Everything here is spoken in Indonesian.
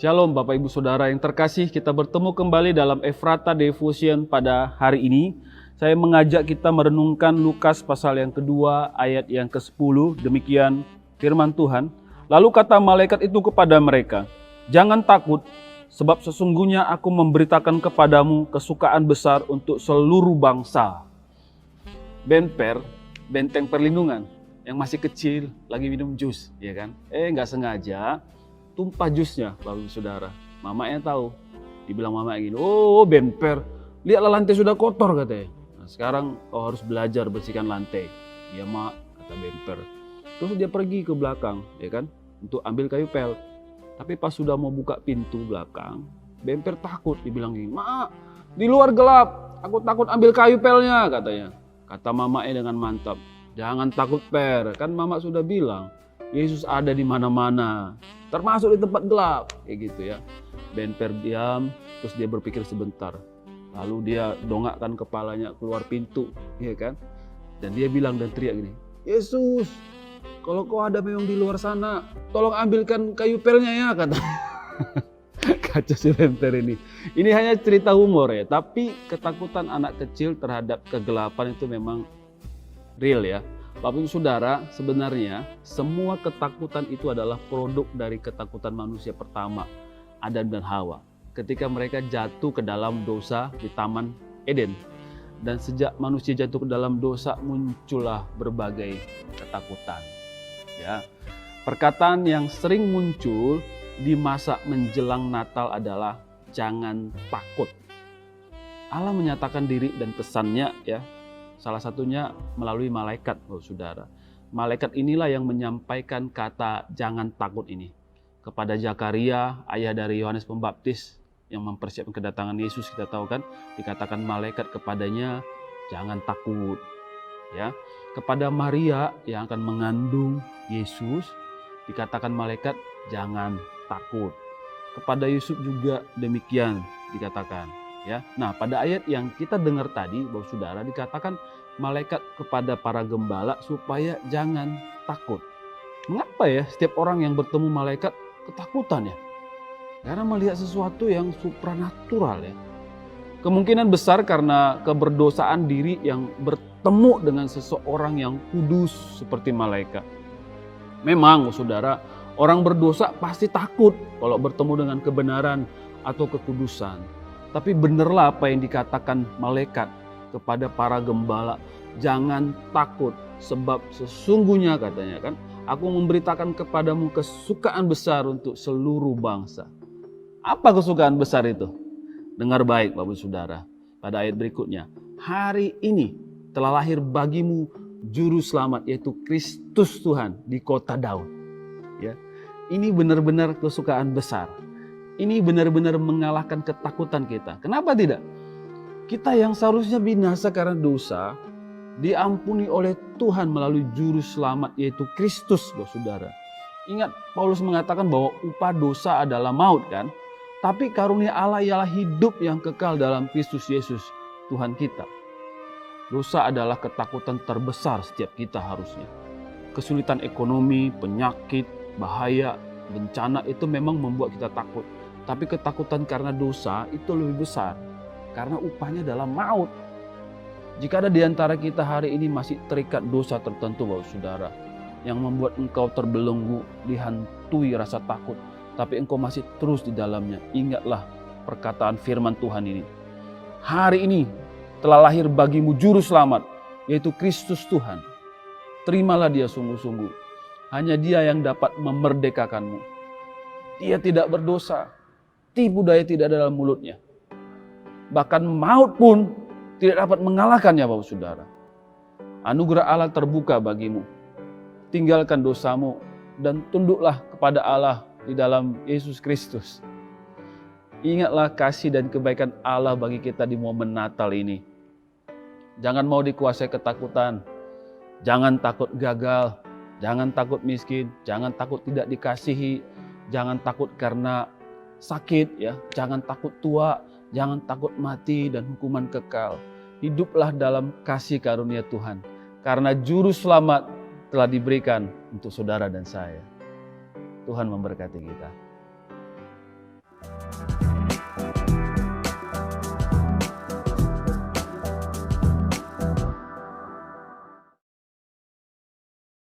Shalom Bapak Ibu Saudara yang terkasih, kita bertemu kembali dalam Ephrata Devotion pada hari ini. Saya mengajak kita merenungkan Lukas pasal yang kedua ayat yang ke-10, demikian firman Tuhan. Lalu kata malaikat itu kepada mereka, "Jangan takut, sebab sesungguhnya aku memberitakan kepadamu kesukaan besar untuk seluruh bangsa." Benper, benteng perlindungan, yang masih kecil lagi minum jus, ya kan? Nggak sengaja tumpah jusnya, Bapak Saudara. Mamanya tahu, dibilang mama gini, "Oh Benper, lihatlah lantai sudah kotor," katanya. "Nah, sekarang kau harus belajar bersihkan lantai." "Ya mak," kata Benper. Terus dia pergi ke belakang, ya kan, untuk ambil kayu pel. Tapi pas sudah mau buka pintu belakang, Benper takut, dibilang gini, "Mak, di luar gelap, aku takut ambil kayu pelnya," katanya. Kata mamanya dengan mantap, "Jangan takut Per, kan mama sudah bilang, Yesus ada di mana-mana, termasuk di tempat gelap," kayak gitu ya. Benper diam, terus dia berpikir sebentar. Lalu dia dongakkan kepalanya keluar pintu, ya kan? Dan dia bilang dan teriak gini, "Yesus, kalau kau ada memang di luar sana, tolong ambilkan kayu pelnya ya," kata. Kacau si Benper ini. Ini hanya cerita humor ya, tapi ketakutan anak kecil terhadap kegelapan itu memang real ya. Bapak Ibu Saudara, sebenarnya semua ketakutan itu adalah produk dari ketakutan manusia pertama, Adam dan Hawa. Ketika mereka jatuh ke dalam dosa di Taman Eden. Dan sejak manusia jatuh ke dalam dosa, muncullah berbagai ketakutan. Ya. Perkataan yang sering muncul di masa menjelang Natal adalah jangan takut. Allah menyatakan diri dan pesannya ya. Salah satunya melalui malaikat, Saudara. Malaikat inilah yang menyampaikan kata jangan takut ini. Kepada Zakaria, ayah dari Yohanes Pembaptis yang mempersiapkan kedatangan Yesus, kita tahu kan, dikatakan malaikat kepadanya jangan takut. Ya. Kepada Maria yang akan mengandung Yesus, dikatakan malaikat jangan takut. Kepada Yusuf juga demikian dikatakan. Ya, nah pada ayat yang kita dengar tadi, Bapak Saudara, dikatakan malaikat kepada para gembala supaya jangan takut. Mengapa ya setiap orang yang bertemu malaikat ketakutan ya? Karena melihat sesuatu yang supranatural ya. Kemungkinan besar karena keberdosaan diri yang bertemu dengan seseorang yang kudus seperti malaikat. Memang, Bapak Saudara, orang berdosa pasti takut kalau bertemu dengan kebenaran atau kekudusan. Tapi benerlah apa yang dikatakan malaikat kepada para gembala, jangan takut sebab sesungguhnya katanya kan, aku memberitakan kepadamu kesukaan besar untuk seluruh bangsa. Apa kesukaan besar itu? Dengar baik Bapak Saudara, pada ayat berikutnya, hari ini telah lahir bagimu juru selamat yaitu Kristus Tuhan di kota Daud. Ya, ini benar-benar kesukaan besar. Ini benar-benar mengalahkan ketakutan kita. Kenapa tidak? Kita yang seharusnya binasa karena dosa, diampuni oleh Tuhan melalui juru selamat yaitu Kristus, Bapak Saudara. Ingat, Paulus mengatakan bahwa upah dosa adalah maut kan? Tapi karunia Allah ialah hidup yang kekal dalam Kristus Yesus, Tuhan kita. Dosa adalah ketakutan terbesar setiap kita harusnya. Kesulitan ekonomi, penyakit, bahaya, bencana itu memang membuat kita takut. Tapi ketakutan karena dosa itu lebih besar. Karena upahnya adalah maut. Jika ada di antara kita hari ini masih terikat dosa tertentu, Bapak Saudara, yang membuat engkau terbelenggu, dihantui rasa takut, tapi engkau masih terus di dalamnya, ingatlah perkataan firman Tuhan ini. Hari ini telah lahir bagimu juru selamat, yaitu Kristus Tuhan. Terimalah dia sungguh-sungguh. Hanya dia yang dapat memerdekakanmu. Dia tidak berdosa. Tipu daya tidak ada dalam mulutnya. Bahkan maut pun tidak dapat mengalahkannya, Bapak Saudara. Anugerah Allah terbuka bagimu. Tinggalkan dosamu dan tunduklah kepada Allah di dalam Yesus Kristus. Ingatlah kasih dan kebaikan Allah bagi kita di momen Natal ini. Jangan mau dikuasai ketakutan. Jangan takut gagal. Jangan takut miskin. Jangan takut tidak dikasihi. Jangan takut karena sakit ya, jangan takut tua, jangan takut mati dan hukuman kekal. Hiduplah dalam kasih karunia Tuhan, karena juru selamat telah diberikan untuk saudara dan saya. Tuhan memberkati kita.